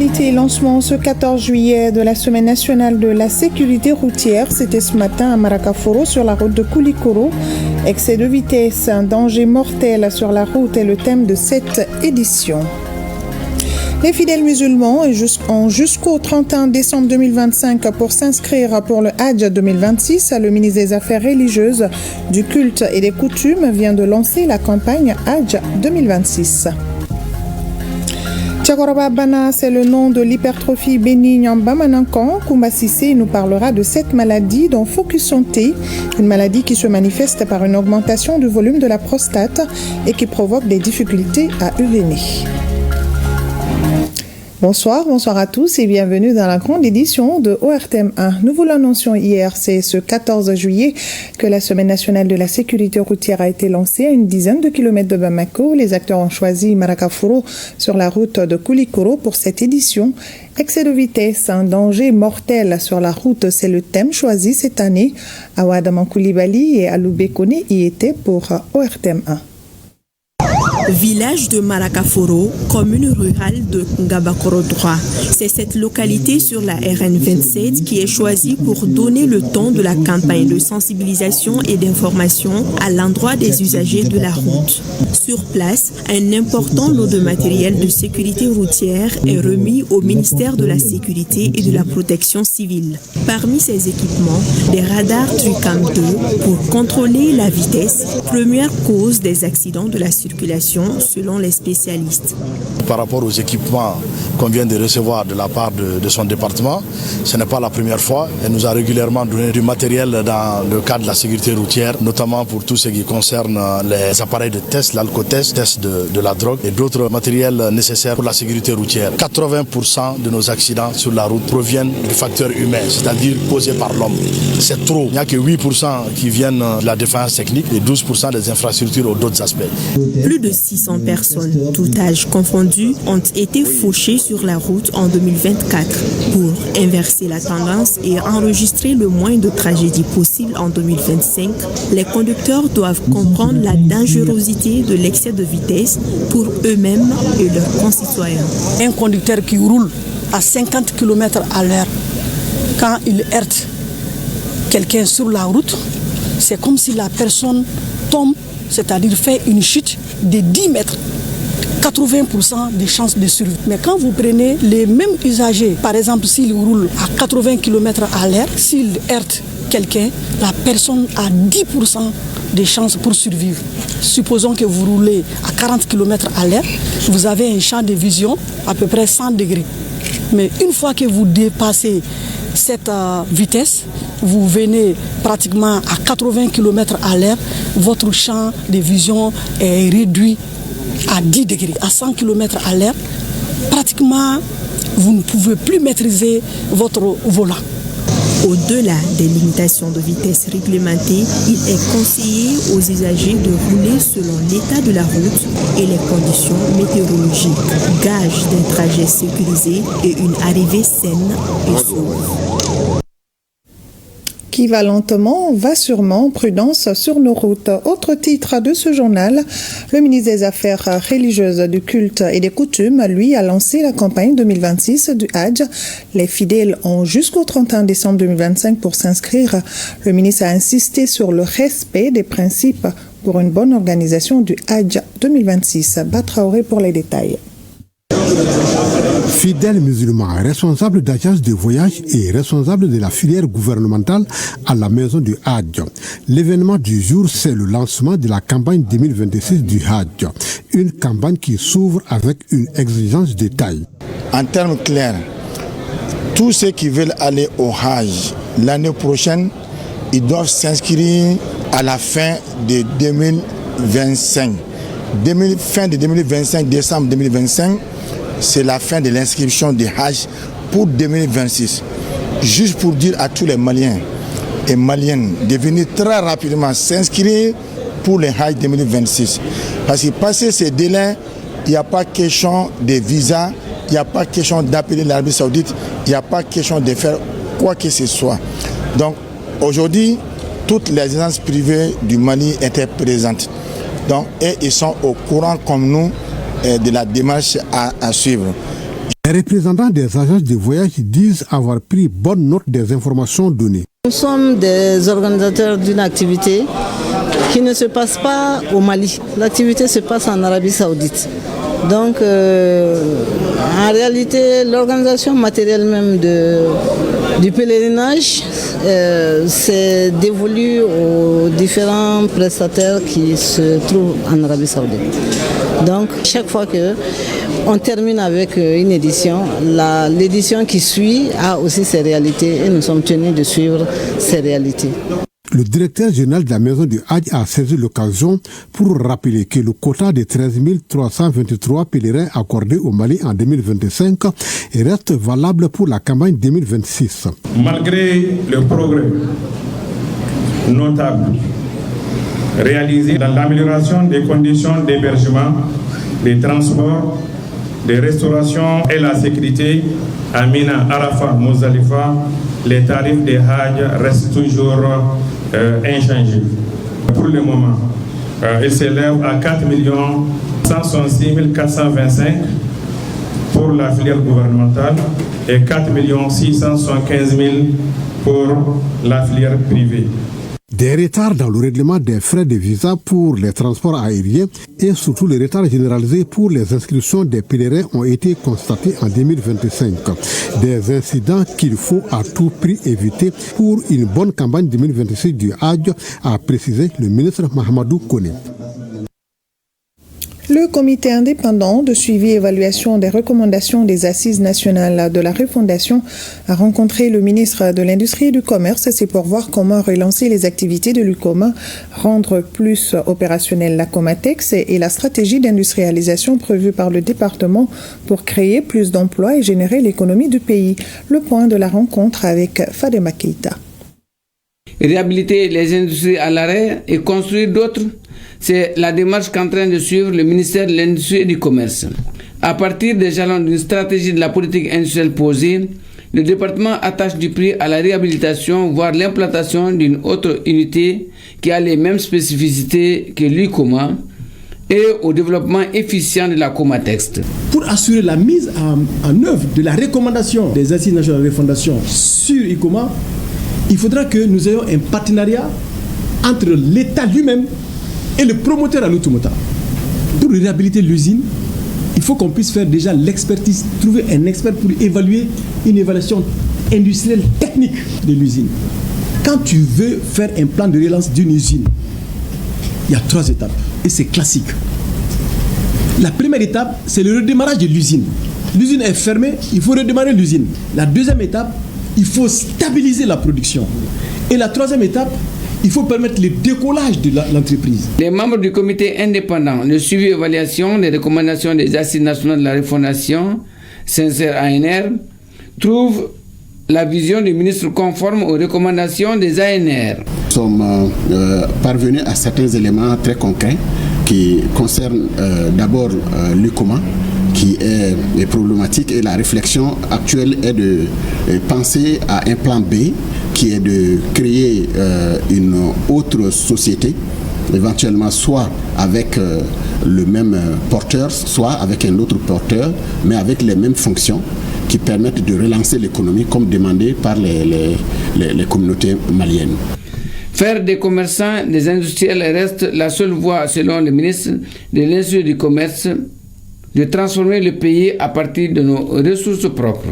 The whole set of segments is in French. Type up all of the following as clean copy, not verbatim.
l'actualité, lancement ce 14 juillet de la Semaine nationale de la sécurité routière. C'était ce matin à Maracaforo sur la route de Koulikoro. Excès de vitesse, un danger mortel sur la route est le thème de cette édition. Les fidèles musulmans ont jusqu'au 31 décembre 2025 pour s'inscrire pour le Hajj 2026. Le ministre des Affaires religieuses, du culte et des coutumes vient de lancer la campagne Hajj 2026. Tchagoraba Bana, c'est le nom de l'hypertrophie bénigne en Bamanankan. Koumba Sissé nous parlera de cette maladie dans Focus Santé, une maladie qui se manifeste par une augmentation du volume de la prostate et qui provoque des difficultés à uriner. Bonsoir à tous et bienvenue dans la grande édition de ORTM1. Nous vous l'annoncions hier, c'est ce 14 juillet que la Semaine nationale de la sécurité routière a été lancée à une dizaine de kilomètres de Bamako. Les acteurs ont choisi Maracaforo sur la route de Koulikoro pour cette édition. Excès de vitesse, un danger mortel sur la route, c'est le thème choisi cette année. Awadaman Koulibaly et Aloubé Kone y étaient pour ORTM1. Village de Maracaforo, commune rurale de Ngabakoro 3. C'est cette localité sur la RN27 qui est choisie pour donner le ton de la campagne de sensibilisation et d'information à l'endroit des usagers de la route. Sur place, un important lot de matériel de sécurité routière est remis au ministère de la Sécurité et de la Protection civile. Parmi ces équipements, des radars TRICAM 2 pour contrôler la vitesse, première cause des accidents de la circulation selon les spécialistes. Par rapport aux équipements qu'on vient de recevoir de la part de son département, ce n'est pas la première fois. Elle nous a régulièrement donné du matériel dans le cadre de la sécurité routière, notamment pour tout ce qui concerne les appareils de test, l'alcotest, test de la drogue et d'autres matériels nécessaires pour la sécurité routière. 80% de nos accidents sur la route proviennent du facteur humain, c'est-à-dire causé par l'homme. C'est trop. Il n'y a que 8% qui viennent de la défaillance technique et 12% des infrastructures ou d'autres aspects. Plus de 600 personnes, tout âge confondu, ont été fauchées sur la route en 2024 pour inverser la tendance et enregistrer le moins de tragédies possibles en 2025. Les conducteurs doivent comprendre la dangerosité de l'excès de vitesse pour eux-mêmes et leurs concitoyens. Un conducteur qui roule à 50 km à l'heure, quand il heurte quelqu'un sur la route, c'est comme si la personne tombe, c'est-à-dire fait une chute de 10 mètres. 80% de chances de survie. Mais quand vous prenez les mêmes usagers, par exemple s'ils roulent à 80 km à l'heure, s'ils heurtent quelqu'un, la personne a 10% de chances pour survivre. Supposons que vous roulez à 40 km à l'heure, vous avez un champ de vision à peu près 100 degrés. Mais une fois que vous dépassez cette vitesse, vous venez pratiquement à 80 km à l'heure, votre champ de vision est réduit à 10 degrés, à 100 km à l'heure. Pratiquement, vous ne pouvez plus maîtriser votre volant. Au-delà des limitations de vitesse réglementées, il est conseillé aux usagers de rouler selon l'état de la route et les conditions météorologiques, gage d'un trajet sécurisé et une arrivée saine et sauve. Qui va lentement, va sûrement, prudence sur nos routes. Autre titre de ce journal, le ministre des Affaires religieuses, du culte et des coutumes, lui, a lancé la campagne 2026 du Hajj. Les fidèles ont jusqu'au 31 décembre 2025 pour s'inscrire. Le ministre a insisté sur le respect des principes pour une bonne organisation du Hajj 2026. Batraoré pour les détails. Fidèles musulmans, responsables d'agences de voyage et responsables de la filière gouvernementale à la maison du Hajj. L'événement du jour, c'est le lancement de la campagne 2026 du Hajj. Une campagne qui s'ouvre avec une exigence de taille. En termes clairs, tous ceux qui veulent aller au Hajj l'année prochaine, ils doivent s'inscrire à la fin de 2025. Fin de 2025, décembre 2025, c'est la fin de l'inscription du Hajj pour 2026. Juste pour dire à tous les Maliens et Maliennes de venir très rapidement s'inscrire pour le Hajj 2026. Parce que passer ces délais, il n'y a pas question de visa, il n'y a pas question d'appeler l'Arabie Saoudite, il n'y a pas question de faire quoi que ce soit. Donc aujourd'hui, toutes les agences privées du Mali étaient présentes. Donc, et ils sont au courant comme nous de la démarche à suivre. Les représentants des agences de voyage disent avoir pris bonne note des informations données. Nous sommes des organisateurs d'une activité qui ne se passe pas au Mali. L'activité se passe en Arabie Saoudite. Donc, en réalité, l'organisation matérielle même du pèlerinage c'est dévolu aux différents prestataires qui se trouvent en Arabie Saoudite. Donc, chaque fois qu'on termine avec une édition, l'édition qui suit a aussi ses réalités et nous sommes tenus de suivre ces réalités. Le directeur général de la maison du Hadj a saisi l'occasion pour rappeler que le quota de 13 323 pèlerins accordés au Mali en 2025 reste valable pour la campagne 2026. Malgré le progrès notable réalisé dans l'amélioration des conditions d'hébergement, des transports, des restaurations et la sécurité à Mina, Arafat, Mousdalifa, les tarifs des Hadj restent toujours inchangés. Pour le moment, ils s'élèvent à 4 166 425 pour la filière gouvernementale et 4 675 000 pour la filière privée. Des retards dans le règlement des frais de visa pour les transports aériens et surtout les retards généralisés pour les inscriptions des pèlerins ont été constatés en 2025. Des incidents qu'il faut à tout prix éviter pour une bonne campagne 2026 du Hadj, a précisé le ministre Mahamadou Koné. Le comité indépendant de suivi et évaluation des recommandations des Assises nationales de la refondation a rencontré le ministre de l'Industrie et du Commerce. C'est pour voir comment relancer les activités de l'UCOMA, rendre plus opérationnelle la Comatex et la stratégie d'industrialisation prévue par le département pour créer plus d'emplois et générer l'économie du pays. Le point de la rencontre avec Fadema Keita. Réhabiliter les industries à l'arrêt et construire d'autres, c'est la démarche qu'en train de suivre le ministère de l'Industrie et du Commerce. À partir des jalons d'une stratégie de la politique industrielle posée, le département attache du prix à la réhabilitation, voire l'implantation d'une autre unité qui a les mêmes spécificités que l'UCOMA et au développement efficient de la Comatex. Pour assurer la mise en œuvre de la recommandation des Assises nationales de refondation sur l'UCOMA, il faudra que nous ayons un partenariat entre l'État lui-même et le promoteur à l'automata. Pour réhabiliter l'usine, il faut qu'on puisse faire déjà l'expertise, trouver un expert pour évaluer une évaluation industrielle technique de l'usine. Quand tu veux faire un plan de relance d'une usine, il y a 3 étapes et c'est classique. La première étape, c'est le redémarrage de l'usine. L'usine est fermée, il faut redémarrer l'usine. La deuxième étape, il faut stabiliser la production. Et la troisième étape, il faut permettre le décollage de l'entreprise. Les membres du comité indépendant, le suivi et évaluation des recommandations des Assises nationales de la refondation, sincère ANR, trouvent la vision du ministre conforme aux recommandations des ANR. Nous sommes parvenus à certains éléments très concrets qui concernent d'abord l'UCOMA, qui est problématique, et la réflexion actuelle est de penser à un plan B qui est de créer une autre société, éventuellement soit avec le même porteur, soit avec un autre porteur, mais avec les mêmes fonctions qui permettent de relancer l'économie comme demandé par les communautés maliennes. Faire des commerçants, des industriels reste la seule voie, selon le ministre de l'Industrie et du Commerce, de transformer le pays à partir de nos ressources propres.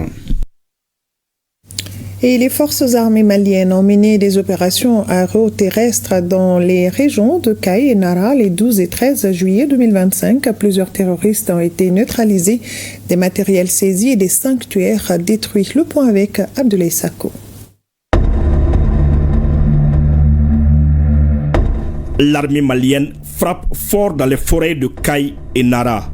Et les forces armées maliennes ont mené des opérations aéroterrestres dans les régions de Kay et Nara les 12 et 13 juillet 2025. Plusieurs terroristes ont été neutralisés, des matériels saisis et des sanctuaires détruits. Le point avec Abdoulaye Sako. L'armée malienne frappe fort dans les forêts de Kay et Nara.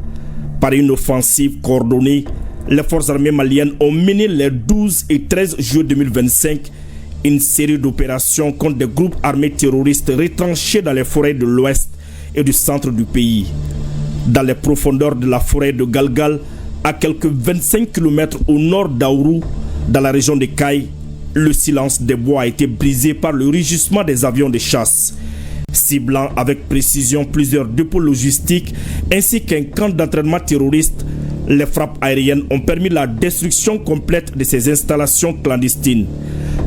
Par une offensive coordonnée, les forces armées maliennes ont mené les 12 et 13 juillet 2025 une série d'opérations contre des groupes armés terroristes retranchés dans les forêts de l'ouest et du centre du pays. Dans les profondeurs de la forêt de Galgal, à quelques 25 km au nord d'Aourou, dans la région de Kay, le silence des bois a été brisé par le rugissement des avions de chasse, ciblant avec précision plusieurs dépôts logistiques ainsi qu'un camp d'entraînement terroriste. Les frappes aériennes ont permis la destruction complète de ces installations clandestines.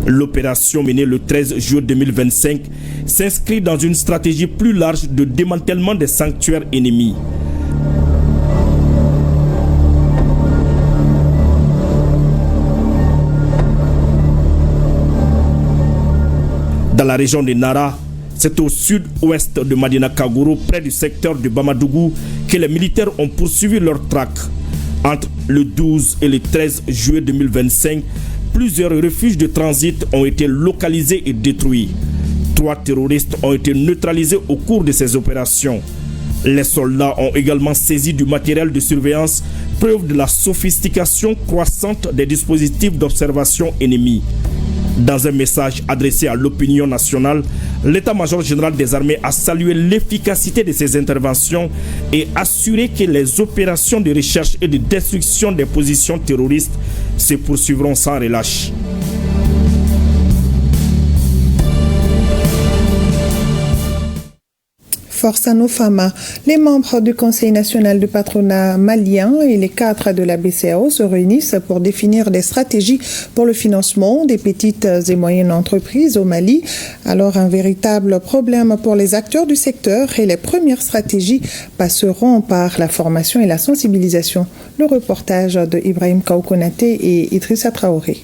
L'opération menée le 13 juillet 2025 s'inscrit dans une stratégie plus large de démantèlement des sanctuaires ennemis. Dans la région de Nara, c'est au sud-ouest de Madina Kagoro, près du secteur de Bamadougou, que les militaires ont poursuivi leur traque. Entre le 12 et le 13 juillet 2025, plusieurs refuges de transit ont été localisés et détruits. 3 terroristes ont été neutralisés au cours de ces opérations. Les soldats ont également saisi du matériel de surveillance, preuve de la sophistication croissante des dispositifs d'observation ennemis. Dans un message adressé à l'opinion nationale, l'état-major général des armées a salué l'efficacité de ces interventions et assuré que les opérations de recherche et de destruction des positions terroristes se poursuivront sans relâche. Force Anofama, les membres du Conseil national du patronat malien et les cadres de la BCEAO se réunissent pour définir des stratégies pour le financement des petites et moyennes entreprises au Mali. Alors un véritable problème pour les acteurs du secteur et les premières stratégies passeront par la formation et la sensibilisation. Le reportage de Ibrahim Kaoukonaté et Idrissa Traoré.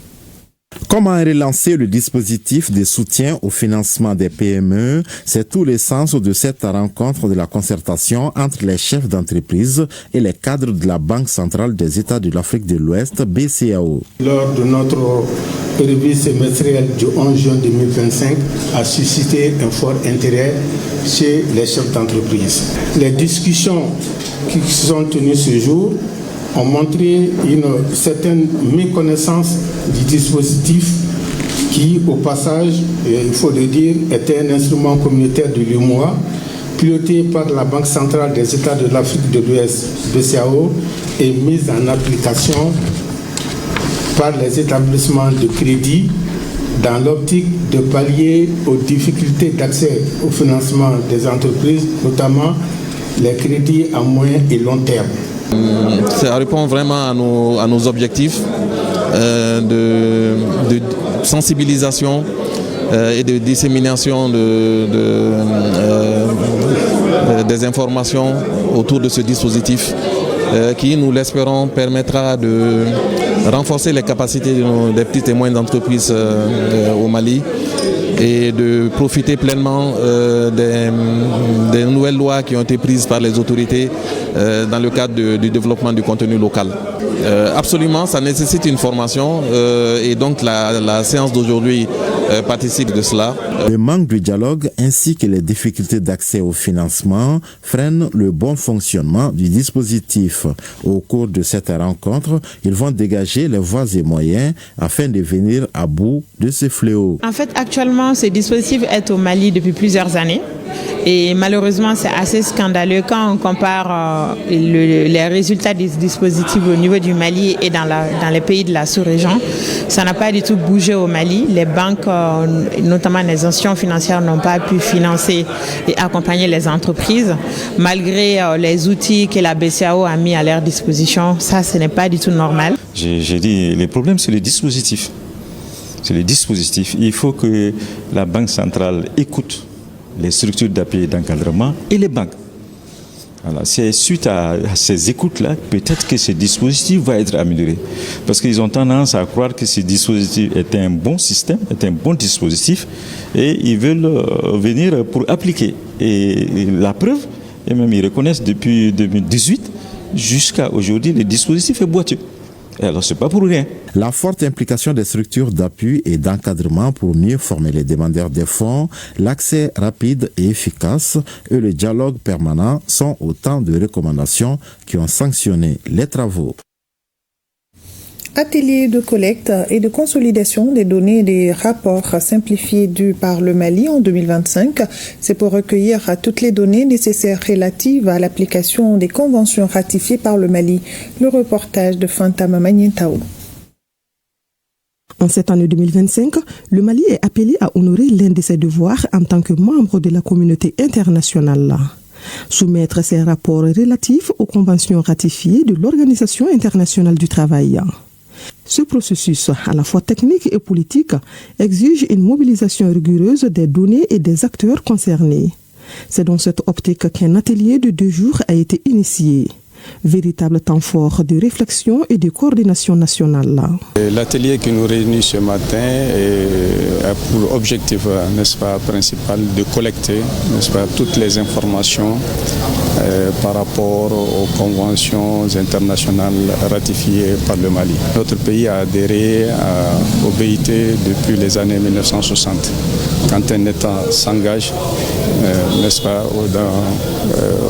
Comment relancer le dispositif de soutien au financement des PME? C'est tout l'essence de cette rencontre de la concertation entre les chefs d'entreprise et les cadres de la Banque centrale des États de l'Afrique de l'Ouest, BCEAO. Lors de notre revue semestrielle du 11 juin 2025 a suscité un fort intérêt chez les chefs d'entreprise. Les discussions qui se sont tenues ce jour ont montré une certaine méconnaissance du dispositif qui, au passage, il faut le dire, était un instrument communautaire de l'UEMOA, piloté par la Banque centrale des États de l'Afrique de l'Ouest, BCEAO, et mise en application par les établissements de crédit dans l'optique de pallier aux difficultés d'accès au financement des entreprises, notamment les crédits à moyen et long terme. Ça répond vraiment à nos objectifs de sensibilisation et de dissémination des informations autour de ce dispositif qui, nous l'espérons, permettra de renforcer les capacités des petites et moyennes entreprises au Mali et de profiter pleinement des nouvelles lois qui ont été prises par les autorités dans le cadre du développement du contenu local. Absolument, ça nécessite une formation et donc la séance d'aujourd'hui participe de cela. Le manque de dialogue ainsi que les difficultés d'accès au financement freinent le bon fonctionnement du dispositif. Au cours de cette rencontre, ils vont dégager les voies et moyens afin de venir à bout de ce fléau. En fait, actuellement, ce dispositif est au Mali depuis plusieurs années. Et malheureusement, c'est assez scandaleux quand on compare les résultats des dispositifs au niveau du Mali et dans les pays de la sous-région. Ça n'a pas du tout bougé au Mali. Les banques, notamment les institutions financières, n'ont pas pu financer et accompagner les entreprises. Malgré les outils que la BCEAO a mis à leur disposition, ça, ce n'est pas du tout normal. J'ai dit, les problèmes, c'est le dispositif. C'est le dispositif. Il faut que la Banque centrale écoute les structures d'appui et d'encadrement et les banques. Voilà, c'est suite à ces écoutes-là, peut-être que ce dispositif va être amélioré. Parce qu'ils ont tendance à croire que ce dispositif est un bon système, est un bon dispositif, et ils veulent venir pour appliquer. Et la preuve, et même ils reconnaissent depuis 2018, jusqu'à aujourd'hui, le dispositif est boiteux. Et alors, ce n'est pas pour rien. La forte implication des structures d'appui et d'encadrement pour mieux former les demandeurs des fonds, l'accès rapide et efficace et le dialogue permanent sont autant de recommandations qui ont sanctionné les travaux. Atelier de collecte et de consolidation des données et des rapports simplifiés dus par le Mali en 2025. C'est pour recueillir toutes les données nécessaires relatives à l'application des conventions ratifiées par le Mali. Le reportage de Fantama Magnentao. En cette année 2025, le Mali est appelé à honorer l'un de ses devoirs en tant que membre de la communauté internationale. soumettre ses rapports relatifs aux conventions ratifiées de l'Organisation internationale du travail. Ce processus, à la fois technique et politique, exige une mobilisation rigoureuse des données et des acteurs concernés. C'est dans cette optique qu'un atelier de 2 jours a été initié. Véritable temps fort de réflexion et de coordination nationale. L'atelier qui nous réunit ce matin a pour objectif, n'est-ce pas, principal de collecter, n'est-ce pas, toutes les informations par rapport aux conventions internationales ratifiées par le Mali. Notre pays a adhéré au BIT depuis les années 1960. Quand un État s'engage, n'est-ce pas,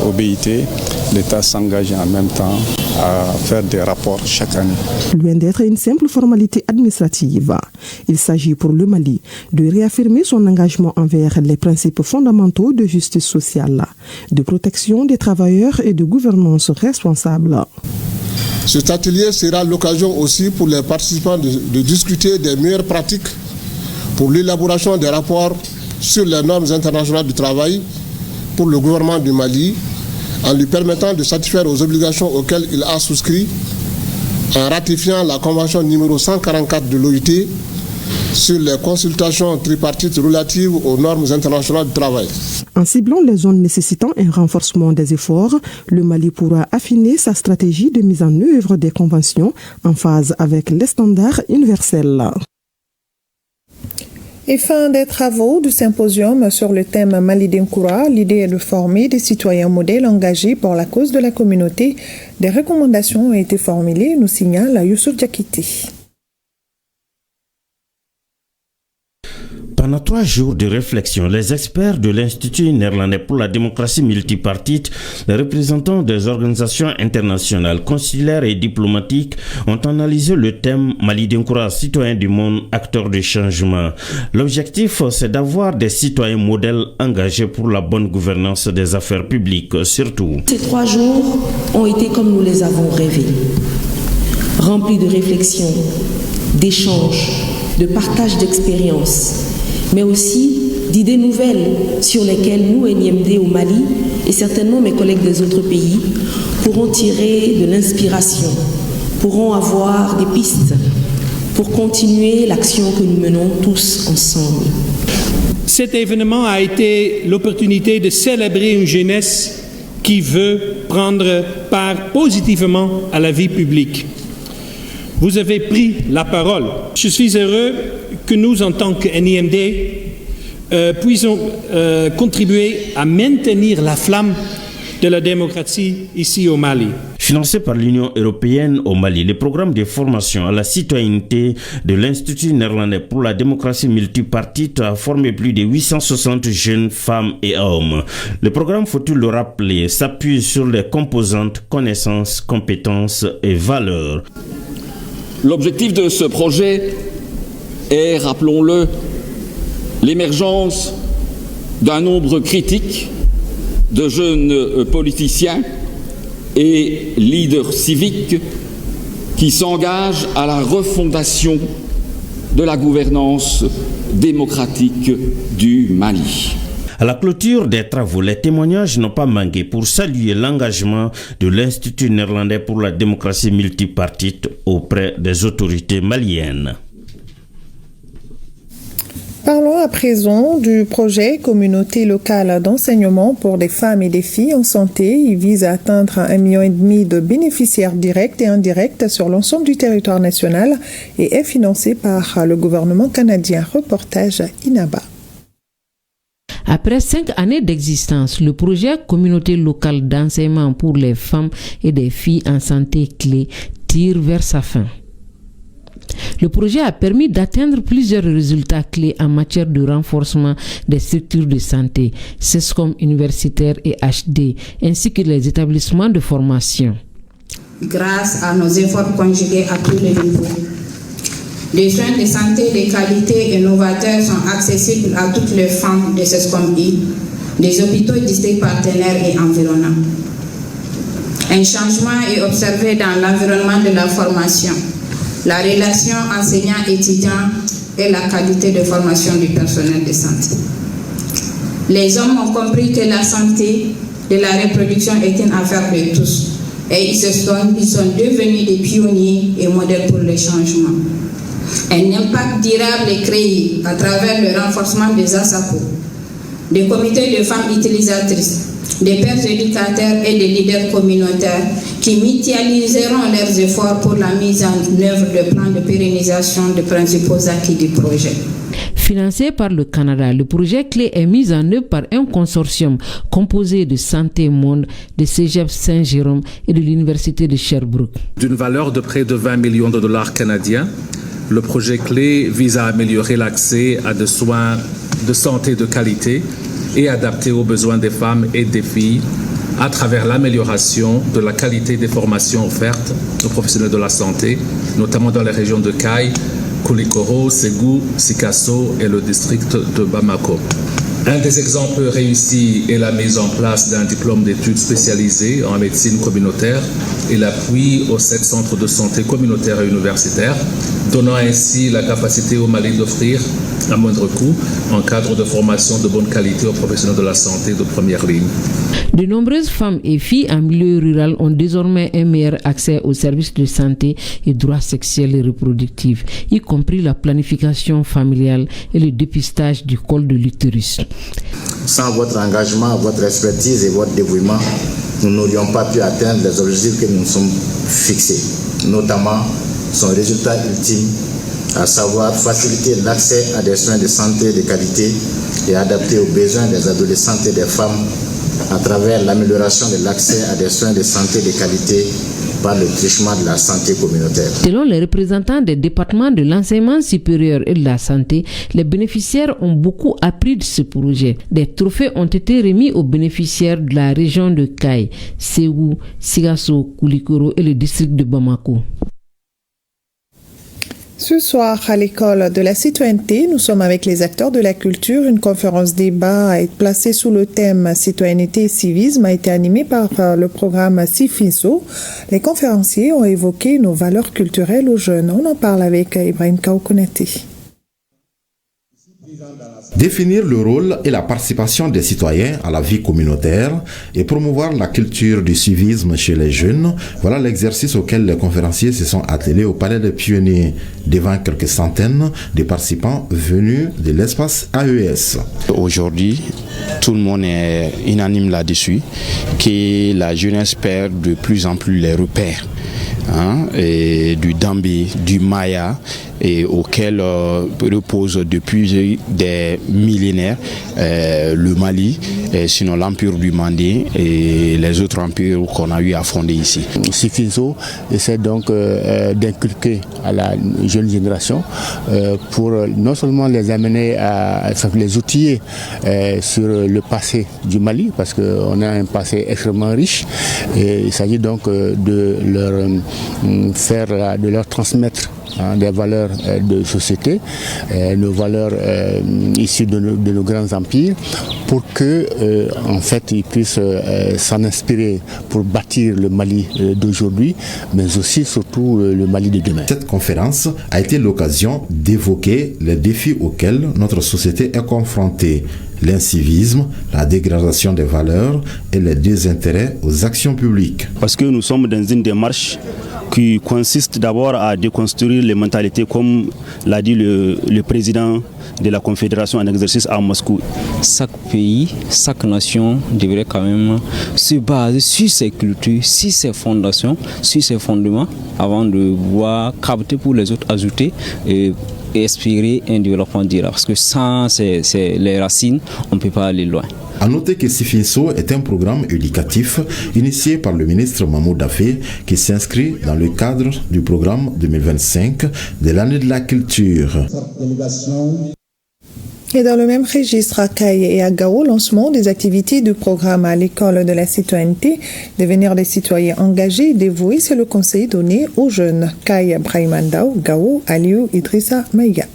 au BIT, l'État s'engage en même temps à faire des rapports chaque année. Loin d'être une simple formalité administrative, il s'agit pour le Mali de réaffirmer son engagement envers les principes fondamentaux de justice sociale, de protection des travailleurs et de gouvernance responsable. Cet atelier sera l'occasion aussi pour les participants de discuter des meilleures pratiques pour l'élaboration des rapports sur les normes internationales du travail pour le gouvernement du Mali, en lui permettant de satisfaire aux obligations auxquelles il a souscrit en ratifiant la convention numéro 144 de l'OIT sur les consultations tripartites relatives aux normes internationales du travail. En ciblant les zones nécessitant un renforcement des efforts, le Mali pourra affiner sa stratégie de mise en œuvre des conventions en phase avec les standards universels. Et fin des travaux du symposium sur le thème Mali Denkoura, l'idée est de former des citoyens modèles engagés pour la cause de la communauté. Des recommandations ont été formulées, nous signale Youssouf Diakité. Pendant 3 jours de réflexion, les experts de l'Institut néerlandais pour la démocratie multipartite, les représentants des organisations internationales, consulaires et diplomatiques ont analysé le thème Mali Denkoura, citoyens du monde, acteurs de changement. L'objectif, c'est d'avoir des citoyens modèles engagés pour la bonne gouvernance des affaires publiques, surtout. Ces 3 jours ont été comme nous les avons rêvés, remplis de réflexions, d'échanges, de partage d'expériences, mais aussi d'idées nouvelles sur lesquelles nous, NIMD au Mali, et certainement mes collègues des autres pays, pourront tirer de l'inspiration, pourront avoir des pistes pour continuer l'action que nous menons tous ensemble. Cet événement a été l'opportunité de célébrer une jeunesse qui veut prendre part positivement à la vie publique. Vous avez pris la parole. Je suis heureux que nous, en tant que NIMD, puissions contribuer à maintenir la flamme de la démocratie ici au Mali. Financé par l'Union européenne au Mali, le programme de formation à la citoyenneté de l'Institut néerlandais pour la démocratie multipartite a formé plus de 860 jeunes femmes et hommes. Le programme, faut-il le rappeler, s'appuie sur les composantes connaissances, compétences et valeurs. L'objectif de ce projet est, rappelons-le, l'émergence d'un nombre critique de jeunes politiciens et leaders civiques qui s'engagent à la refondation de la gouvernance démocratique du Mali. À la clôture des travaux, les témoignages n'ont pas manqué pour saluer l'engagement de l'Institut néerlandais pour la démocratie multipartite auprès des autorités maliennes. Parlons à présent du projet Communauté locale d'enseignement pour des femmes et des filles en santé. Il vise à atteindre 1,5 million de bénéficiaires directs et indirects sur l'ensemble du territoire national et est financé par le gouvernement canadien. Reportage Inaba. Après 5 années d'existence, le projet Communauté locale d'enseignement pour les femmes et des filles en santé clé tire vers sa fin. Le projet a permis d'atteindre plusieurs résultats clés en matière de renforcement des structures de santé, CESCOM universitaire et HD, ainsi que les établissements de formation. Grâce à nos efforts conjugués à tous les niveaux, des soins de santé de qualité et novateurs sont accessibles à toutes les femmes de CESCOM-I, des hôpitaux districts partenaires et environnants. Un changement est observé dans l'environnement de la formation, la relation enseignant-étudiant et la qualité de formation du personnel de santé. Les hommes ont compris que la santé de la reproduction est une affaire de tous. Et ils sont devenus des pionniers et modèles pour le changement. Un impact durable est créé à travers le renforcement des ASAPO, des comités de femmes utilisatrices, des pères éducateurs et des leaders communautaires qui mutualiseront leurs efforts pour la mise en œuvre de plans de pérennisation des principaux acquis du projet. Financé par le Canada, le projet clé est mis en œuvre par un consortium composé de Santé Monde, de Cégep Saint-Jérôme et de l'Université de Sherbrooke. D'une valeur de près de 20 millions de dollars canadiens, le projet clé vise à améliorer l'accès à des soins de santé de qualité et adaptés aux besoins des femmes et des filles à travers l'amélioration de la qualité des formations offertes aux professionnels de la santé, notamment dans les régions de Caille, Koulikoro, Ségou, Sikasso et le district de Bamako. Un des exemples réussis est la mise en place d'un diplôme d'études spécialisées en médecine communautaire et l'appui aux 7 centres de santé communautaires et universitaires, donnant ainsi la capacité au Mali d'offrir à moindre coût un cadre de formation de bonne qualité aux professionnels de la santé de première ligne. De nombreuses femmes et filles en milieu rural ont désormais un meilleur accès aux services de santé et droits sexuels et reproductifs, y compris la planification familiale et le dépistage du col de l'utérus. Sans votre engagement, votre expertise et votre dévouement, nous n'aurions pas pu atteindre les objectifs que nous nous sommes fixés, notamment son résultat ultime, à savoir faciliter l'accès à des soins de santé de qualité et adaptés aux besoins des adolescentes et des femmes à travers l'amélioration de l'accès à des soins de santé de qualité par le truchement de la santé communautaire. Selon les représentants des départements de l'enseignement supérieur et de la santé, les bénéficiaires ont beaucoup appris de ce projet. Des trophées ont été remis aux bénéficiaires de la région de Caille, Ségou, Sikasso, Koulikoro et le district de Bamako. Ce soir, à l'école de la citoyenneté, nous sommes avec les acteurs de la culture. Une conférence débat a été placée sous le thème Citoyenneté et civisme, a été animée par le programme CIFISO. Les conférenciers ont évoqué nos valeurs culturelles aux jeunes. On en parle avec Ibrahim Kaoukonete. Définir le rôle et la participation des citoyens à la vie communautaire et promouvoir la culture du civisme chez les jeunes, voilà l'exercice auquel les conférenciers se sont attelés au Palais des Pionniers, devant quelques centaines de participants venus de l'espace AES. Aujourd'hui, tout le monde est unanime là-dessus, que la jeunesse perd de plus en plus les repères. Et du Dambé, du Maya, et auquel repose depuis des millénaires le Mali, et sinon l'empire du Mandé et les autres empires qu'on a eu à fonder ici. CIFISO essaie donc d'inculquer à la jeune génération pour non seulement les amener à les outiller sur le passé du Mali, parce qu'on a un passé extrêmement riche, et il s'agit donc de leur transmettre des valeurs de société, nos valeurs issues de nos grands empires, pour que en fait ils puissent s'en inspirer pour bâtir le Mali d'aujourd'hui, mais aussi surtout le Mali de demain. Cette conférence a été l'occasion d'évoquer les défis auxquels notre société est confrontée: l'incivisme, la dégradation des valeurs et le désintérêt aux actions publiques. Parce que nous sommes dans une démarche qui consiste d'abord à déconstruire les mentalités, comme l'a dit le président de la Confédération en exercice à Moscou. Chaque pays, chaque nation devrait quand même se baser sur ses cultures, sur ses fondations, sur ses fondements, avant de voir capter pour les autres, ajouter et espérer un développement durable. Parce que sans les racines, on ne peut pas aller loin. A noter que CIFISO est un programme éducatif initié par le ministre Mahmoud Daffé qui s'inscrit dans le cadre du programme 2025 de l'année de la culture. Et dans le même registre, à Caille et à Gao, lancement des activités du programme à l'école de la citoyenneté, devenir des citoyens engagés et dévoués, c'est le conseil donné aux jeunes. Caille Brahimandao, Gao, Aliou, Idrissa, Maïga.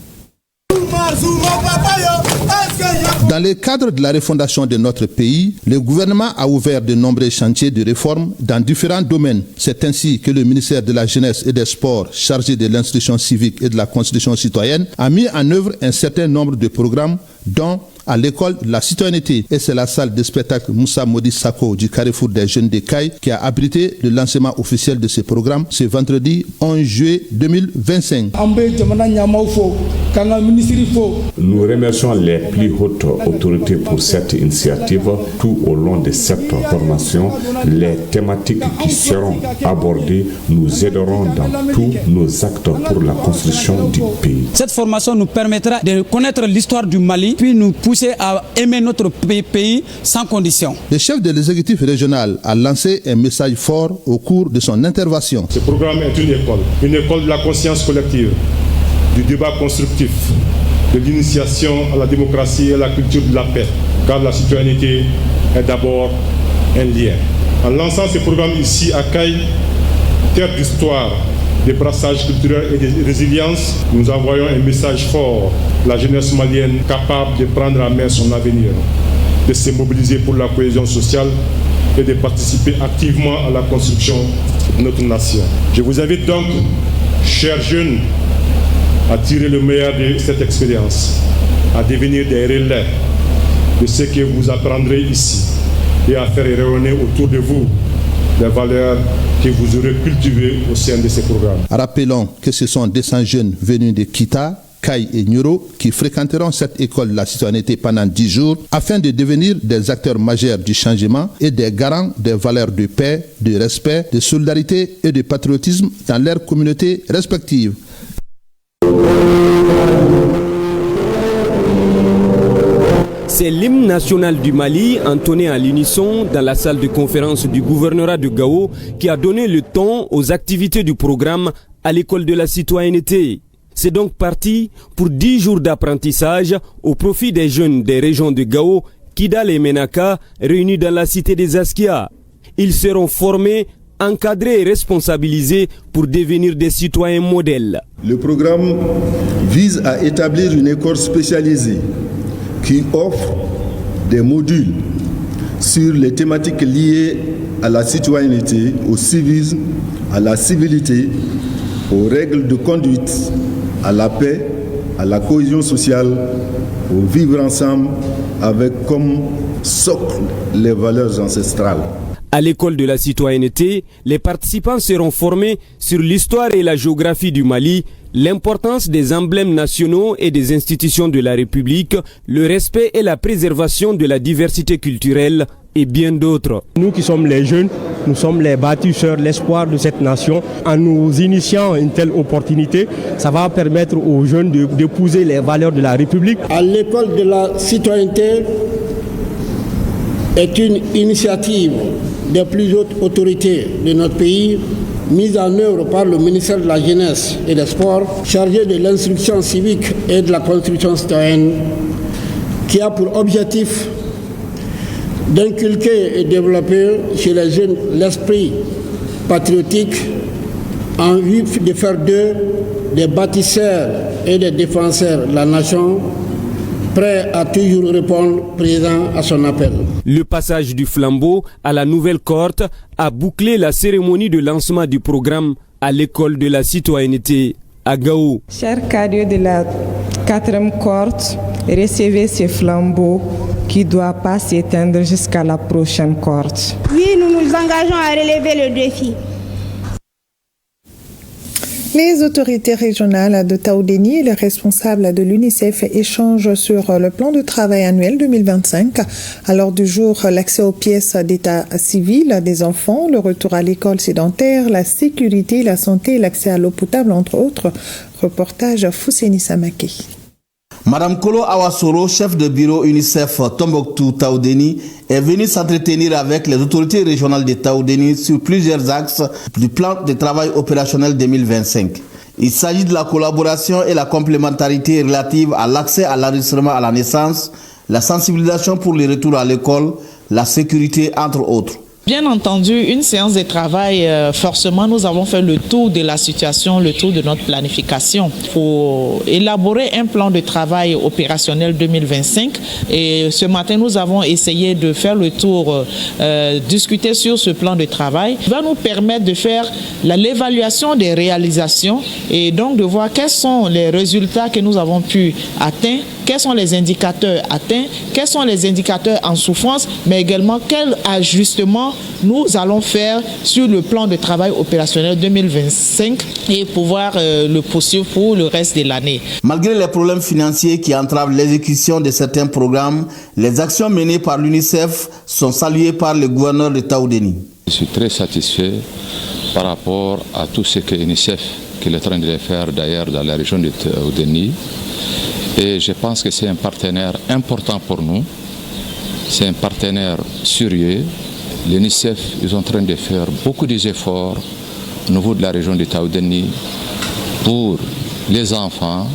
Dans le cadre de la refondation de notre pays, le gouvernement a ouvert de nombreux chantiers de réforme dans différents domaines. C'est ainsi que le ministère de la Jeunesse et des Sports, chargé de l'instruction civique et de la constitution citoyenne, a mis en œuvre un certain nombre de programmes, dont à l'école de la citoyenneté. Et c'est la salle de spectacle Moussa Modi Sako du Carrefour des Jeunes de Caille qui a abrité le lancement officiel de ce programme ce vendredi 11 juillet 2025. Nous remercions les plus hautes autorités pour cette initiative. Tout au long de cette formation, les thématiques qui seront abordées nous aideront dans tous nos actes pour la construction du pays. Cette formation nous permettra de connaître l'histoire du Mali, puis nous pousser à aimer notre pays sans condition. Le chef de l'exécutif régional a lancé un message fort au cours de son intervention. Ce programme est une école de la conscience collective, du débat constructif, de l'initiation à la démocratie et à la culture de la paix, car la citoyenneté est d'abord un lien. En lançant ce programme ici à Caille, terre d'histoire, de brassage culturel et de résilience, nous envoyons un message fort à la jeunesse malienne capable de prendre en main son avenir, de se mobiliser pour la cohésion sociale et de participer activement à la construction de notre nation. Je vous invite donc, chers jeunes, à tirer le meilleur de cette expérience, à devenir des relais de ce que vous apprendrez ici et à faire rayonner autour de vous les valeurs que vous aurez cultivées au sein de ces programmes. Rappelons que ce sont 200 jeunes venus de Kita, Caille et Nyoro qui fréquenteront cette école de la citoyenneté pendant 10 jours afin de devenir des acteurs majeurs du changement et des garants des valeurs de paix, de respect, de solidarité et de patriotisme dans leurs communautés respectives. C'est l'hymne national du Mali entonné à l'unisson dans la salle de conférence du gouvernorat de Gao qui a donné le ton aux activités du programme à l'école de la citoyenneté. C'est donc parti pour 10 jours d'apprentissage au profit des jeunes des régions de Gao, Kidal et Menaka réunis dans la cité des Askia. Ils seront formés, encadrés et responsabilisés pour devenir des citoyens modèles. Le programme vise à établir une école spécialisée qui offre des modules sur les thématiques liées à la citoyenneté, au civisme, à la civilité, aux règles de conduite, à la paix, à la cohésion sociale, au vivre ensemble avec comme socle les valeurs ancestrales. À l'école de la citoyenneté, les participants seront formés sur l'histoire et la géographie du Mali, l'importance des emblèmes nationaux et des institutions de la République, le respect et la préservation de la diversité culturelle et bien d'autres. Nous qui sommes les jeunes, nous sommes les bâtisseurs, l'espoir de cette nation. En nous initiant une telle opportunité, ça va permettre aux jeunes d'épouser les valeurs de la République. À l'école de la citoyenneté est une initiative des plus hautes autorités de notre pays, mise en œuvre par le ministère de la Jeunesse et des Sports, chargé de l'instruction civique et de la construction citoyenne, qui a pour objectif d'inculquer et développer chez les jeunes l'esprit patriotique en vue de faire d'eux des bâtisseurs et des défenseurs de la nation, prêts à toujours répondre présent à son appel. Le passage du flambeau à la nouvelle cohorte a bouclé la cérémonie de lancement du programme à l'école de la citoyenneté à Gao. Chers cadres de la 4e cohorte, recevez ce flambeau qui ne doit pas s'éteindre jusqu'à la prochaine cohorte. Oui, nous nous engageons à relever le défi. Les autorités régionales de Taoudéni et les responsables de l'UNICEF échangent sur le plan de travail annuel 2025. À l'ordre du jour, l'accès aux pièces d'état civil des enfants, le retour à l'école sédentaire, la sécurité, la santé et l'accès à l'eau potable, entre autres. Reportage Fousseni Samake. Madame Kolo Awasoro, chef de bureau UNICEF Tombouctou Taoudéni, est venue s'entretenir avec les autorités régionales de Taoudéni sur plusieurs axes du plan de travail opérationnel 2025. Il s'agit de la collaboration et la complémentarité relative à l'accès à l'enregistrement à la naissance, la sensibilisation pour le retour à l'école, la sécurité, entre autres. Bien entendu, une séance de travail, forcément, nous avons fait le tour de la situation, le tour de notre planification pour élaborer un plan de travail opérationnel 2025. Et ce matin, nous avons essayé de faire le tour, discuter sur ce plan de travail, qui va nous permettre de faire l'évaluation des réalisations et donc de voir quels sont les résultats que nous avons pu atteindre, quels sont les indicateurs atteints, quels sont les indicateurs en souffrance, mais également quel ajustement nous allons faire sur le plan de travail opérationnel 2025 et pouvoir le poursuivre pour le reste de l'année. Malgré les problèmes financiers qui entravent l'exécution de certains programmes, les actions menées par l'UNICEF sont saluées par le gouverneur de Taoudéni. Je suis très satisfait par rapport à tout ce que l'UNICEF est en train de faire d'ailleurs dans la région de Taoudéni. Et je pense que c'est un partenaire important pour nous. C'est un partenaire sérieux. L'UNICEF est en train de faire beaucoup d'efforts au niveau de la région de Taoudéni pour les enfants,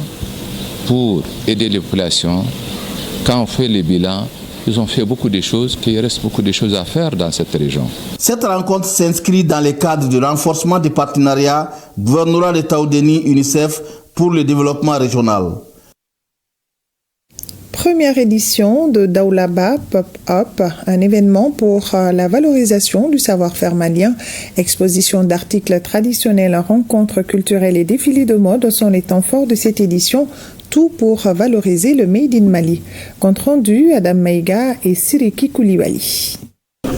pour aider les populations. Quand on fait les bilans, ils ont fait beaucoup de choses, qu'il reste beaucoup de choses à faire dans cette région. Cette rencontre s'inscrit dans le cadre du renforcement des partenariats gouvernorat de Taoudéni, UNICEF pour le développement régional. Première édition de Daoulaba Pop-Up, un événement pour la valorisation du savoir-faire malien. Exposition d'articles traditionnels, rencontres culturelles et défilés de mode sont les temps forts de cette édition, tout pour valoriser le Made in Mali. Compte rendu, Adam Maïga et Siriki Koulibaly.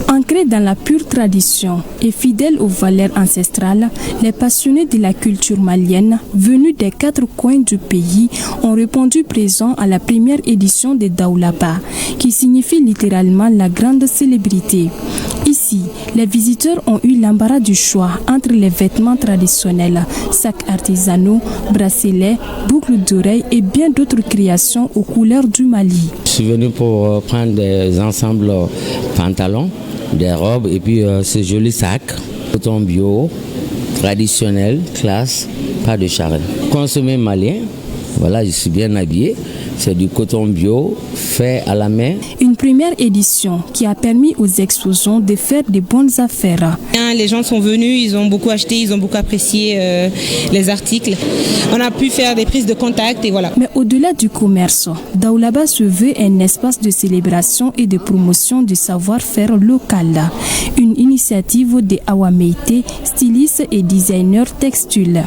Ancrés dans la pure tradition et fidèles aux valeurs ancestrales, les passionnés de la culture malienne venus des 4 coins du pays ont répondu présent à la première édition de Daoulaba, qui signifie littéralement la grande célébrité. Ici, les visiteurs ont eu l'embarras du choix entre les vêtements traditionnels, sacs artisanaux, bracelets, boucles d'oreilles et bien d'autres créations aux couleurs du Mali. Je suis venu pour prendre des ensembles pantalons, des robes et puis ce joli sac, coton bio, traditionnel, classe, pas de charrette. Consommé malien, voilà, je suis bien habillé. C'est du coton bio fait à la main. Une première édition qui a permis aux exposants de faire de bonnes affaires. Les gens sont venus, ils ont beaucoup acheté, ils ont beaucoup apprécié les articles. On a pu faire des prises de contact et voilà. Mais au-delà du commerce, Daoulaba se veut un espace de célébration et de promotion du savoir-faire local. Une initiative de Awa Meite, styliste et designer textile.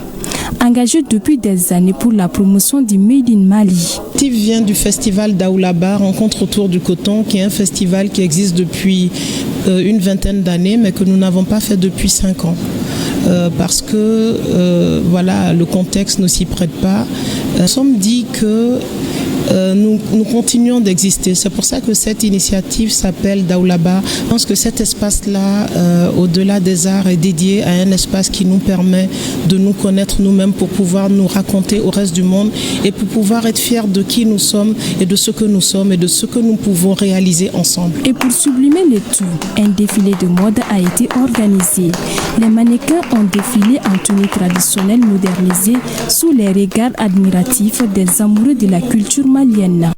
Engagé depuis des années pour la promotion du Made in Mali. Vient du festival Daoulaba, Rencontre autour du coton, qui est un festival qui existe depuis une vingtaine d'années, mais que nous n'avons pas fait depuis 5 ans. Parce que voilà, le contexte ne s'y prête pas. Nous sommes dit que nous continuons d'exister. C'est pour ça que cette initiative s'appelle Daoulaba. Je pense que cet espace-là, au-delà des arts, est dédié à un espace qui nous permet de nous connaître nous-mêmes pour pouvoir nous raconter au reste du monde et pour pouvoir être fiers de qui nous sommes et de ce que nous sommes et de ce que nous pouvons réaliser ensemble. Et pour sublimer le tout, un défilé de mode a été organisé. Les mannequins ont défilé en tenue traditionnelle modernisée sous les regards admiratifs des amoureux de la culture malienne.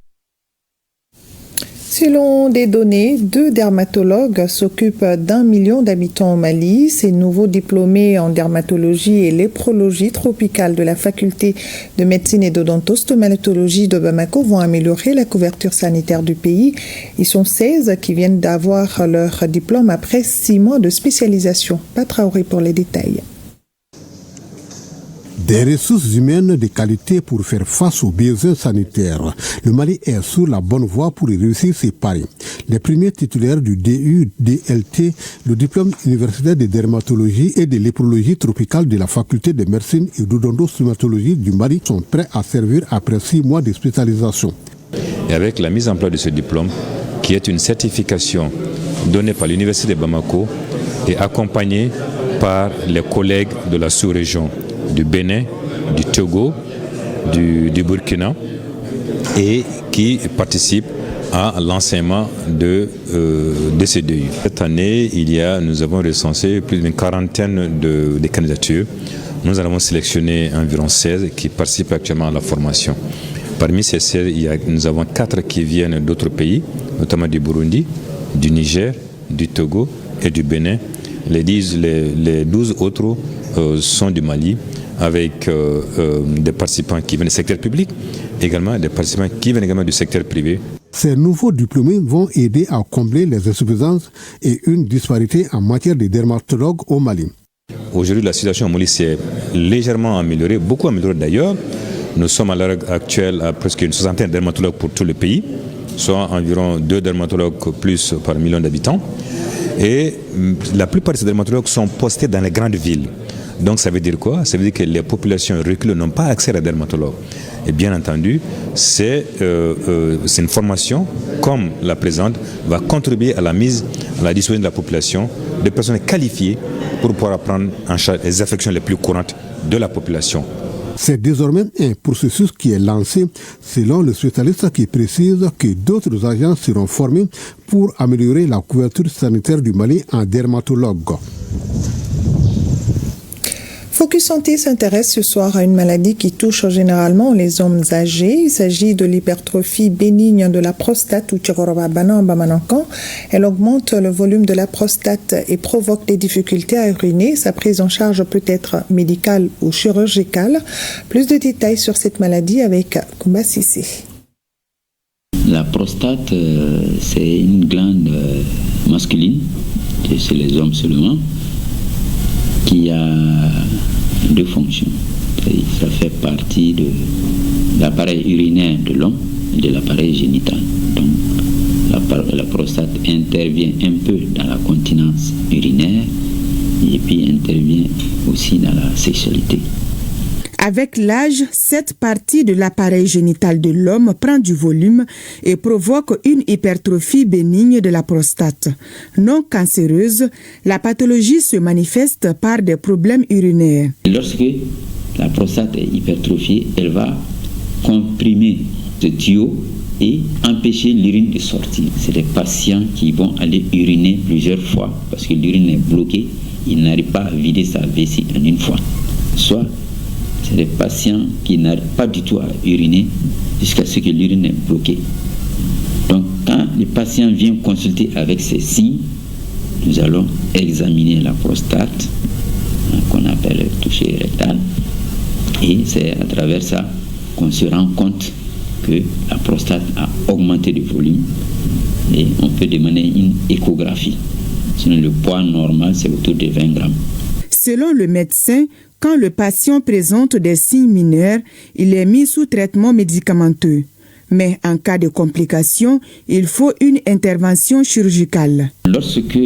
Selon des données, 2 dermatologues s'occupent d'1 million d'habitants au Mali. Ces nouveaux diplômés en dermatologie et léphrologie tropicale de la faculté de médecine et d'odontostomatologie de Bamako vont améliorer la couverture sanitaire du pays. Ils sont 16 qui viennent d'avoir leur diplôme après 6 mois de spécialisation. Patraoré pour les détails. Des ressources humaines de qualité pour faire face aux besoins sanitaires. Le Mali est sur la bonne voie pour y réussir ses paris. Les premiers titulaires du DU-DLT, le diplôme universitaire de dermatologie et de léphrologie tropicale de la faculté de médecine et d'odontostomatologie du Mali sont prêts à servir après 6 mois de spécialisation. Et avec la mise en place de ce diplôme, qui est une certification donnée par l'université de Bamako et accompagnée par les collègues de la sous-région du Bénin, du Togo, du Burkina et qui participent à l'enseignement de ces DU. Cette année, nous avons recensé plus d'une quarantaine de candidatures. Nous en avons sélectionné environ 16 qui participent actuellement à la formation. Parmi ces 16, nous avons 4 qui viennent d'autres pays, notamment du Burundi, du Niger, du Togo, et du Bénin. Les 12 autres sont du Mali, avec des participants qui viennent du secteur public, également des participants qui viennent également du secteur privé. Ces nouveaux diplômés vont aider à combler les insuffisances et une disparité en matière de dermatologues au Mali. Aujourd'hui, la situation au Mali s'est légèrement améliorée, beaucoup améliorée d'ailleurs. Nous sommes à l'heure actuelle à presque une soixantaine de dermatologues pour tout le pays, soit environ 2 dermatologues plus par million d'habitants. Et la plupart de ces dermatologues sont postés dans les grandes villes. Donc ça veut dire quoi? Ça veut dire que les populations reculées n'ont pas accès à la dermatologue. Et bien entendu, c'est une formation comme la présente va contribuer à la mise à la disposition de la population de personnes qualifiées pour pouvoir prendre en charge les affections les plus courantes de la population. C'est désormais un processus qui est lancé selon le spécialiste qui précise que d'autres agents seront formés pour améliorer la couverture sanitaire du Mali en dermatologue. Focus Santé s'intéresse ce soir à une maladie qui touche généralement les hommes âgés. Il s'agit de l'hypertrophie bénigne de la prostate ou Tchiroroba-Banan-Bamanankan. Elle augmente le volume de la prostate et provoque des difficultés à uriner. Sa prise en charge peut être médicale ou chirurgicale. Plus de détails sur cette maladie avec Koumba Sissé. La prostate, c'est une glande masculine, c'est les hommes seulement, qui a 2 fonctions. Ça fait partie de l'appareil urinaire de l'homme et de l'appareil génital. Donc la prostate intervient un peu dans la continence urinaire et puis intervient aussi dans la sexualité. Avec l'âge, cette partie de l'appareil génital de l'homme prend du volume et provoque une hypertrophie bénigne de la prostate. Non cancéreuse, la pathologie se manifeste par des problèmes urinaires. Lorsque la prostate est hypertrophiée, elle va comprimer ce tuyau et empêcher l'urine de sortir. C'est des patients qui vont aller uriner plusieurs fois parce que l'urine est bloquée, ils n'arrivent pas à vider sa vessie en une fois. Soit c'est des patients qui n'arrivent pas du tout à uriner jusqu'à ce que l'urine est bloquée. Donc, quand le patient vient consulter avec ces signes, nous allons examiner la prostate, qu'on appelle le toucher rectal, et c'est à travers ça qu'on se rend compte que la prostate a augmenté de volume et on peut demander une échographie. Sinon, le poids normal, c'est autour de 20 grammes. Selon le médecin, quand le patient présente des signes mineurs, il est mis sous traitement médicamenteux. Mais en cas de complications, il faut une intervention chirurgicale. Lorsque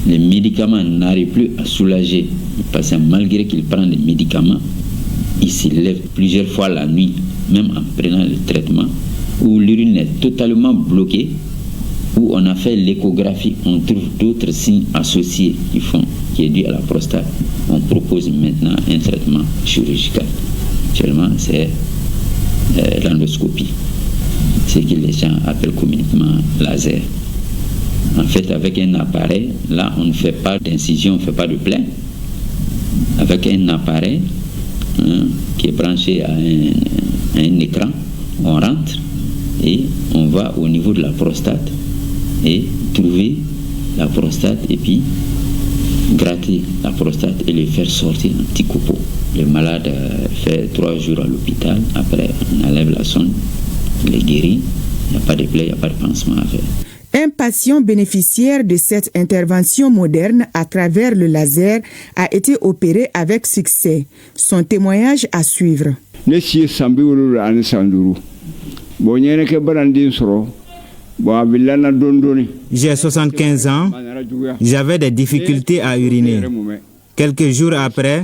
les médicaments n'arrivent plus à soulager le patient, malgré qu'il prend des médicaments, il se lève plusieurs fois la nuit, même en prenant le traitement, où l'urine est totalement bloquée, où on a fait l'échographie, on trouve d'autres signes associés qui est dû à la prostate. On propose maintenant un traitement chirurgical. Actuellement, c'est l'endoscopie, ce que les gens appellent communément laser. En fait, avec un appareil, là, on ne fait pas d'incision, on ne fait pas de plaie. Avec un appareil qui est branché à un écran, on rentre et on va au niveau de la prostate et trouver la prostate et puis gratter la prostate et le faire sortir en petits copeaux. Le malade fait 3 jours à l'hôpital, après on enlève la sonde, il est guéri, il n'y a pas de plaie, il n'y a pas de pansement à faire. Un patient bénéficiaire de cette intervention moderne à travers le laser a été opéré avec succès. Son témoignage à suivre. J'ai 75 ans, j'avais des difficultés à uriner. Quelques jours après,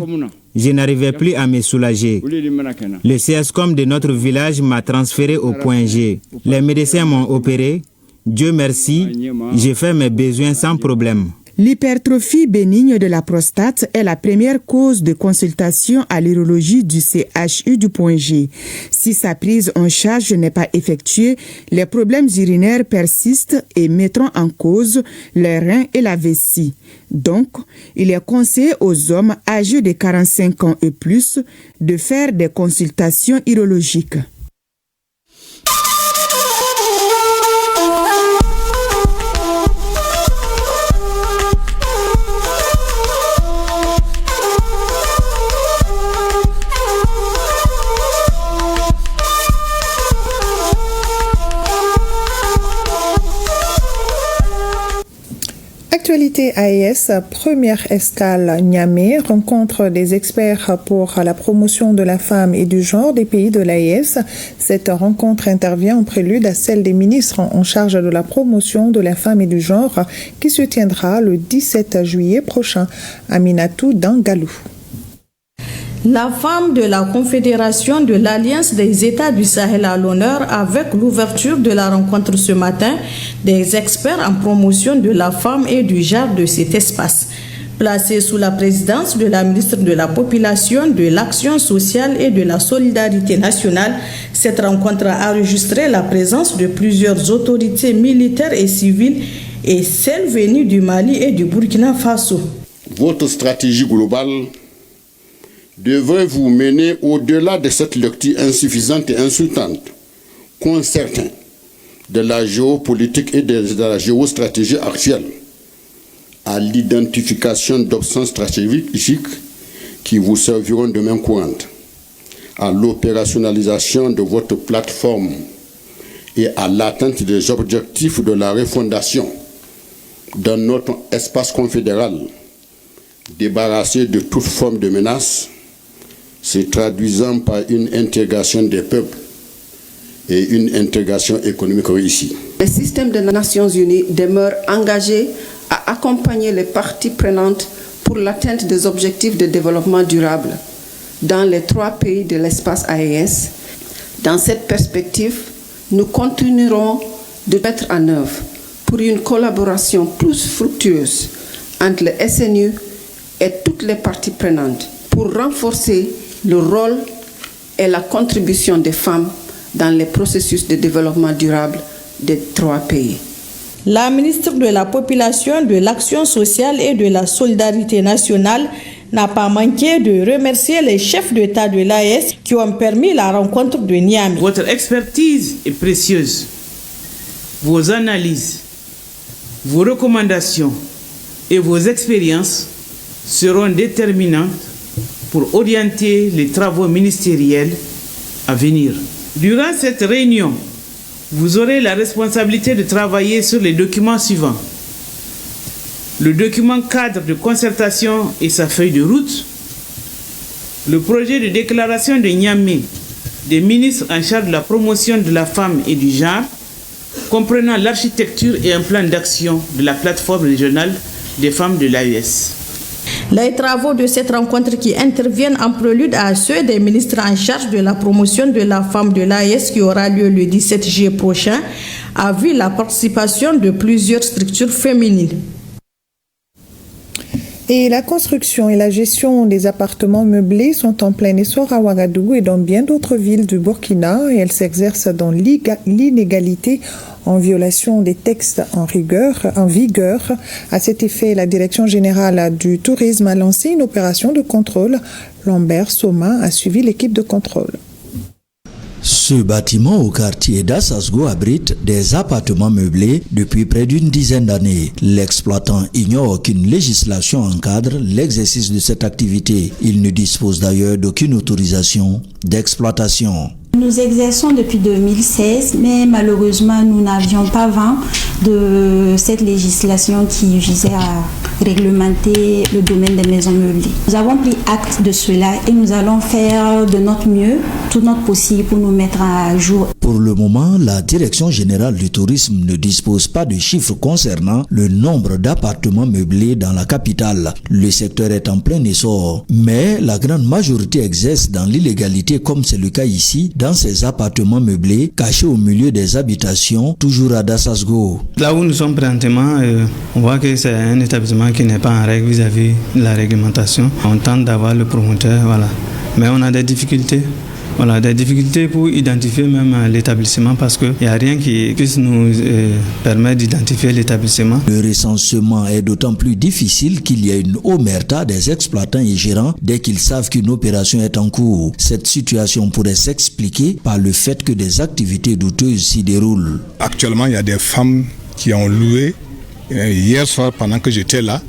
je n'arrivais plus à me soulager. Le CSCOM de notre village m'a transféré au point G. Les médecins m'ont opéré. Dieu merci, j'ai fait mes besoins sans problème. L'hypertrophie bénigne de la prostate est la première cause de consultation à l'urologie du CHU du point G. Si sa prise en charge n'est pas effectuée, les problèmes urinaires persistent et mettront en cause les reins et la vessie. Donc, il est conseillé aux hommes âgés de 45 ans et plus de faire des consultations urologiques. Actualité AES, première escale Niamey, rencontre des experts pour la promotion de la femme et du genre des pays de l'AES. Cette rencontre intervient en prélude à celle des ministres en charge de la promotion de la femme et du genre qui se tiendra le 17 juillet prochain. Aminatou Dangalou. La femme de la Confédération de l'Alliance des États du Sahel à l'honneur avec l'ouverture de la rencontre ce matin des experts en promotion de la femme et du genre de cet espace. Placée sous la présidence de la ministre de la Population, de l'Action sociale et de la Solidarité nationale, cette rencontre a enregistré la présence de plusieurs autorités militaires et civiles et celles venues du Mali et du Burkina Faso. Votre stratégie globale devrait vous mener au-delà de cette lecture insuffisante et insultante qu'ont certains de la géopolitique et de la géostratégie actuelle à l'identification d'options stratégiques qui vous serviront de main courante, à l'opérationnalisation de votre plateforme et à l'atteinte des objectifs de la refondation de notre espace confédéral, débarrassé de toute forme de menace, se traduisant par une intégration des peuples et une intégration économique réussie. Le système des Nations Unies demeure engagé à accompagner les parties prenantes pour l'atteinte des objectifs de développement durable dans les 3 pays de l'espace AES. Dans cette perspective, nous continuerons de mettre en œuvre pour une collaboration plus fructueuse entre le SNU et toutes les parties prenantes pour renforcer le rôle et la contribution des femmes dans les processus de développement durable des 3 pays. La ministre de la Population, de l'Action sociale et de la Solidarité nationale n'a pas manqué de remercier les chefs d'État de l'AES qui ont permis la rencontre de Niamey. Votre expertise est précieuse. Vos analyses, vos recommandations et vos expériences seront déterminantes pour orienter les travaux ministériels à venir. Durant cette réunion, vous aurez la responsabilité de travailler sur les documents suivants. Le document cadre de concertation et sa feuille de route, le projet de déclaration de Niamey des ministres en charge de la promotion de la femme et du genre, comprenant l'architecture et un plan d'action de la plateforme régionale des femmes de l'AES. Les travaux de cette rencontre qui interviennent en prélude à ceux des ministres en charge de la promotion de la femme de l'AES qui aura lieu le 17 juillet prochain a vu la participation de plusieurs structures féminines. Et la construction et la gestion des appartements meublés sont en plein essor à Ouagadougou et dans bien d'autres villes du Burkina et elles s'exercent dans l'inégalité en violation des textes en vigueur. À cet effet, la Direction générale du tourisme a lancé une opération de contrôle. Lambert Soma a suivi l'équipe de contrôle. Ce bâtiment au quartier d'Assasgo abrite des appartements meublés depuis près d'une dizaine d'années. L'exploitant ignore qu'une législation encadre l'exercice de cette activité. Il ne dispose d'ailleurs d'aucune autorisation d'exploitation. Nous exerçons depuis 2016, mais malheureusement, nous n'avions pas vent de cette législation qui visait à réglementer le domaine des maisons meublées. Nous avons pris acte de cela et nous allons faire de notre mieux, tout notre possible pour nous mettre à jour. Pour le moment, la Direction générale du tourisme ne dispose pas de chiffres concernant le nombre d'appartements meublés dans la capitale. Le secteur est en plein essor, mais la grande majorité exerce dans l'illégalité comme c'est le cas ici, dans ces appartements meublés cachés au milieu des habitations, toujours à Dassasgo. Là où nous sommes présentement, on voit que c'est un établissement qui n'est pas en règle vis-à-vis de la réglementation. On tente d'avoir le promoteur, voilà. Mais on a des difficultés. Voilà, des difficultés pour identifier même l'établissement parce qu'il n'y a rien qui puisse nous permettre d'identifier l'établissement. Le recensement est d'autant plus difficile qu'il y a une omerta des exploitants et gérants dès qu'ils savent qu'une opération est en cours. Cette situation pourrait s'expliquer par le fait que des activités douteuses s'y déroulent. Actuellement, il y a des femmes qui ont loué. Hier soir, pendant que j'étais là,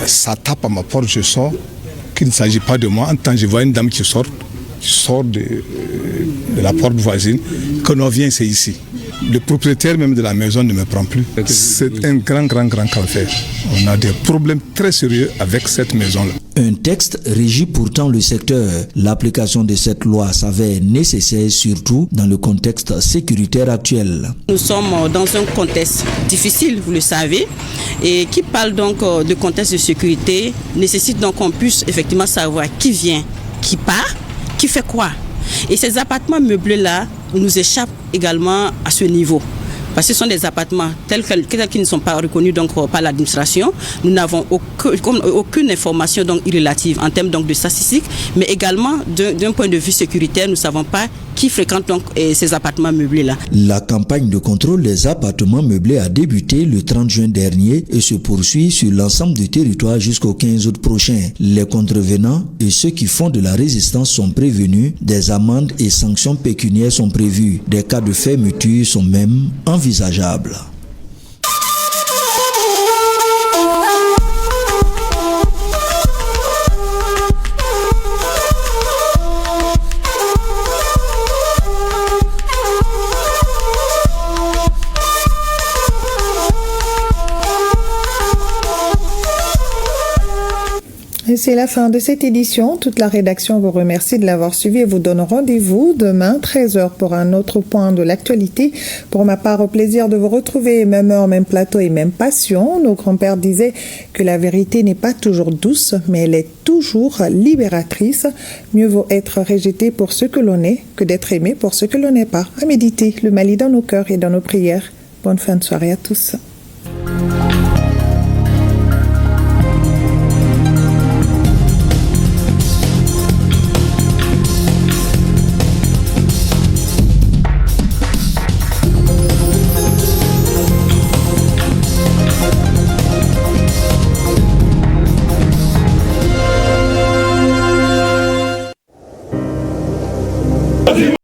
ça tape à ma porte, je sors, qu'il ne s'agit pas de moi. En temps, je vois une dame qui sort de la porte voisine, que l'on vient, c'est ici. Le propriétaire même de la maison ne me prend plus. C'est un grand calvaire. On a des problèmes très sérieux avec cette maison-là. Un texte régit pourtant le secteur. L'application de cette loi s'avère nécessaire, surtout dans le contexte sécuritaire actuel. Nous sommes dans un contexte difficile, vous le savez, et qui parle donc de contexte de sécurité, nécessite donc qu'on puisse effectivement savoir qui vient, qui part, qui fait quoi. Et ces appartements meublés-là nous échappent également à ce niveau. Parce que ce sont des appartements tels qu'ils ne sont pas reconnus donc, par l'administration. Nous n'avons aucune information donc, irrélative en termes donc, de statistiques, mais également d'un point de vue sécuritaire, nous ne savons pas qui fréquente donc, ces appartements meublés-là. La campagne de contrôle des appartements meublés a débuté le 30 juin dernier et se poursuit sur l'ensemble du territoire jusqu'au 15 août prochain. Les contrevenants et ceux qui font de la résistance sont prévenus. Des amendes et sanctions pécuniaires sont prévues. Des cas de fermeture sont même envisageables. Et c'est la fin de cette édition. Toute la rédaction vous remercie de l'avoir suivi et vous donne rendez-vous demain 13h pour un autre point de l'actualité. Pour ma part, au plaisir de vous retrouver, même heure, même plateau et même passion. Nos grands-pères disaient que la vérité n'est pas toujours douce, mais elle est toujours libératrice. Mieux vaut être rejeté pour ce que l'on est que d'être aimé pour ce que l'on n'est pas. À méditer, le Mali dans nos cœurs et dans nos prières. Bonne fin de soirée à tous.